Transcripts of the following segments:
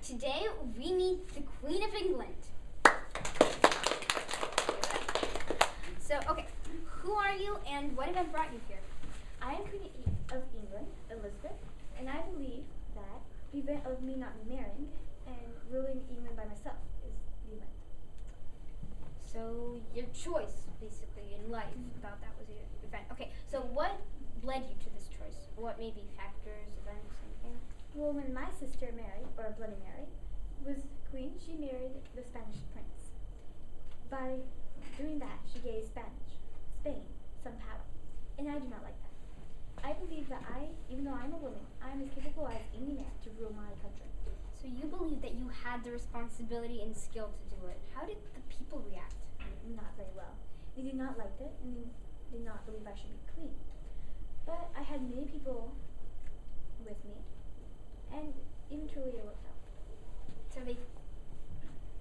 Today we meet the Queen of England. So, okay, who are you and what event brought you here? I am Queen of England, Elizabeth, and I believe that the event of me not marrying and ruling England by myself is the event. So, your choice, basically, in life, thought that was your event. Okay, so what led you to this choice? What maybe factors, events, anything? Well, when my sister Mary, or Bloody Mary, was queen, she married the Spanish prince. By doing that, she gave Spain, some power, and I do not like that. I believe that even though I'm a woman, I'm as capable as any man to rule my country. So you believe that you had the responsibility and skill to do it. How did the people react? Not very well. They did not like it, and they did not believe I should be queen. But I had many people with me, and eventually it worked out. So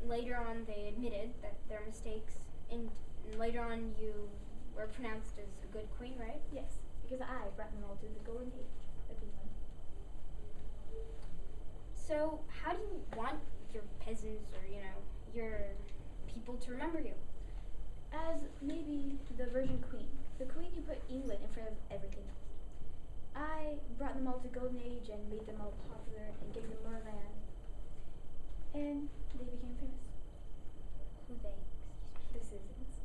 later on they admitted that their mistakes, and later on you were pronounced as a good queen, right? Yes, because I brought them all to the golden age of England. So how do you want your peasants or, your people to remember you? As maybe the Virgin Queen, the queen who put England in front of everything else. I brought them all to golden age and made them all popular and gave them more land. And they became famous. Who they? The citizens.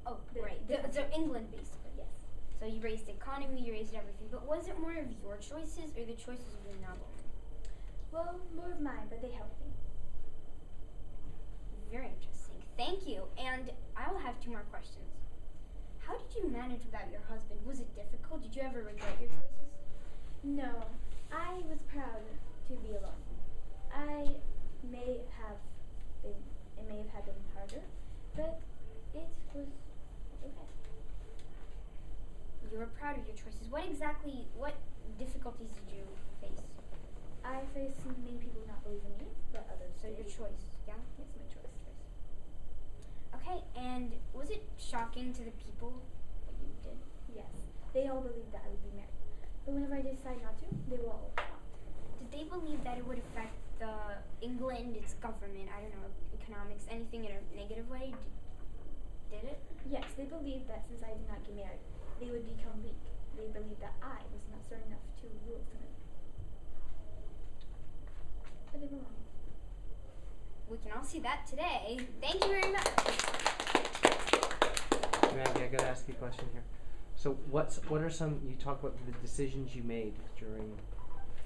Oh, right. So England, basically. Yes. So you raised the economy, you raised everything. But was it more of your choices or the choices of your noblemen? Well, more of mine, but they helped me. Very interesting. Thank you. And I will have 2 more questions. How did you manage without your husband? Was it difficult? Did you ever regret your choices? No. I was proud to be alone. It may have been harder, but it was okay. You were proud of your choices. What difficulties did you face? I faced many people not believing me, but others. So your choice, yeah? Yes, my choice. Okay, and was it shocking to the people what you did? Yes. They all believed that I would be married. But whenever I decided not to, they were all shocked. Did they believe that it would affect England, its government, I don't know, economics, anything in a negative way? Did it? Yes, they believed that since I did not get married, they would become weak. They believed that I was not strong enough to rule for them. But they were wrong. We can all see that today. Thank you very much. Maggie, I gotta ask you a question here. So what are some, you talk about the decisions you made during,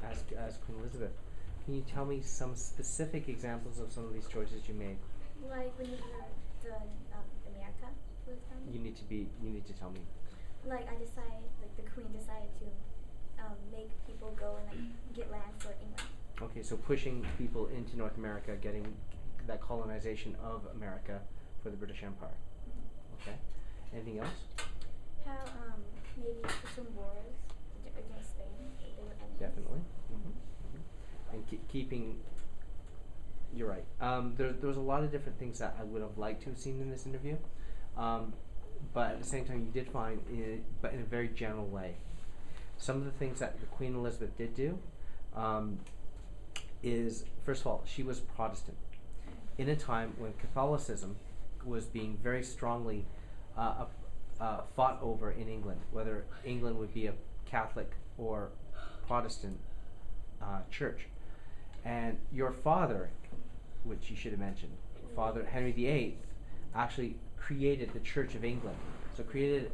as Queen Elizabeth. Can you tell me some specific examples of some of these choices you made? Like when America was founded? You need to tell me. Like the Queen decided to make people go and get land for England. Okay, so pushing people into North America, getting that colonization of America for the British Empire. Okay. Anything else? How maybe some wars against Spain. They were enemies. Definitely. And keeping. You're right. There was a lot of different things that I would have liked to have seen in this interview, but at the same time, you did find it, but in a very general way. Some of the things that the Queen Elizabeth did do is, first of all, she was Protestant in a time when Catholicism was being very strongly fought over in England, whether England would be a Catholic or Protestant church. And your father, which you should have mentioned, Father Henry VIII, actually created the Church of England. So created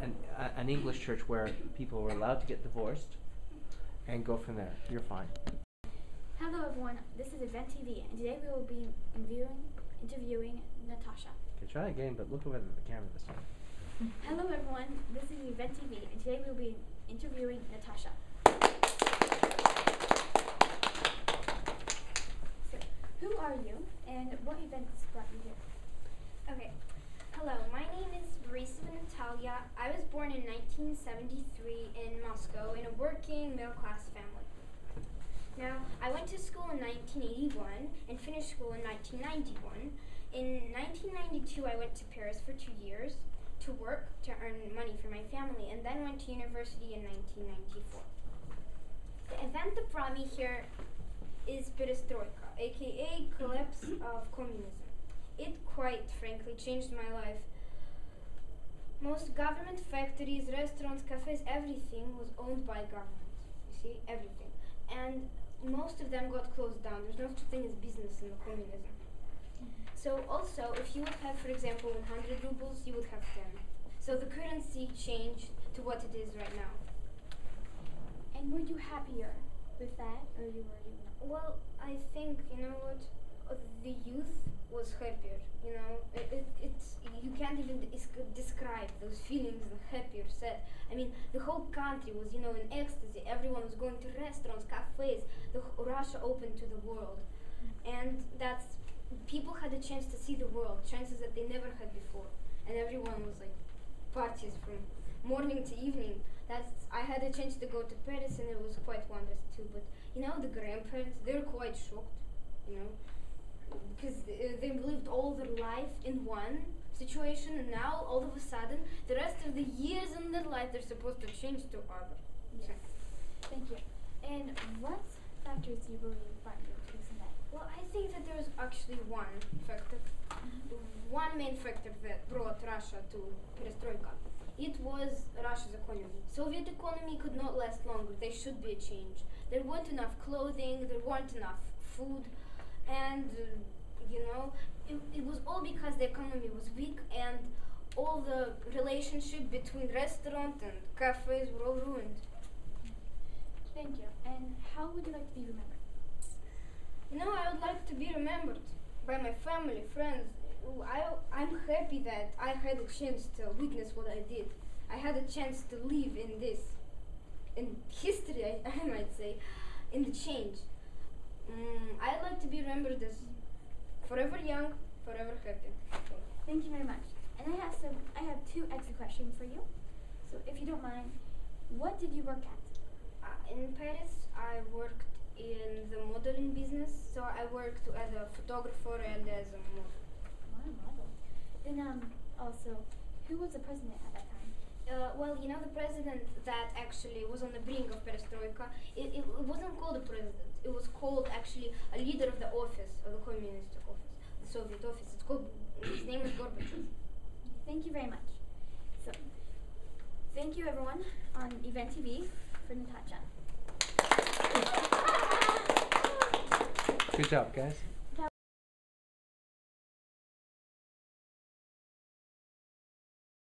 an English church where people were allowed to get divorced and go from there. You're fine. Hello everyone, this is Event TV, and today we will be interviewing Natasha. Okay, try again, but look over at the camera this time. Hello everyone, this is Event TV, and today we will be interviewing Natasha. So, who are you, and what events brought you here? Okay. Hello, my name is Marisa Natalia. I was born in 1973 in Moscow in a working middle-class family. Now, I went to school in 1981 and finished school in 1991. In 1992, I went to Paris for 2 years to work to earn money for my family, and then went to university in 1994. The event that brought me here is perestroika, aka collapse of communism. It quite frankly changed my life. Most government factories, restaurants, cafes, everything was owned by government. You see, everything. And most of them got closed down. There's no such thing as business in the communism. So also, if you would have, for example, 100 rubles, you would have 10. So the currency changed to what it is right now. And were you happier with that, or were you not? Well, I think, you know what, the youth was happier, you know, it's, you can't even describe those feelings of happy or sad. I mean, the whole country was, you know, in ecstasy. Everyone was going to restaurants, cafes. Russia opened to the world. And that's, people had a chance to see the world, chances that they never had before. And everyone was like, parties from morning to evening. I had a chance to go to Paris and it was quite wondrous too. But you know, the grandparents, they're quite shocked, you know, because they've lived all their life in one situation, and now all of a sudden, the rest of the years in their life, they're supposed to change to other. Yes. Thank you. And what factors do you believe brought you to this event? Well, I think that there's actually one factor, one main factor that brought Russia to perestroika. It was Russia's economy. Soviet economy could not last longer. There should be a change. There weren't enough clothing, there weren't enough food, and you know, it was all because the economy was weak and all the relationship between restaurant and cafes were all ruined. Thank you. And how would you like to be remembered? You know, I would like to be remembered by my family, friends. I'm happy that I had a chance to witness what I did. I had a chance to live in this, in history, I might say, in the change. I'd like to be remembered as forever young, forever happy. Thank you very much. And I have two extra questions for you. So if you don't mind, what did you work at? In Paris, I worked in the modeling business. So I worked as a photographer and as a model. Model. Then also, who was the president at that time? Well, you know, the president that actually was on the brink of perestroika, it wasn't called a president. It was called actually a leader of the office, of the communist office, the Soviet office. His name was Gorbachev. Thank you very much. So, thank you everyone on Event TV for Natasha. Good job, guys.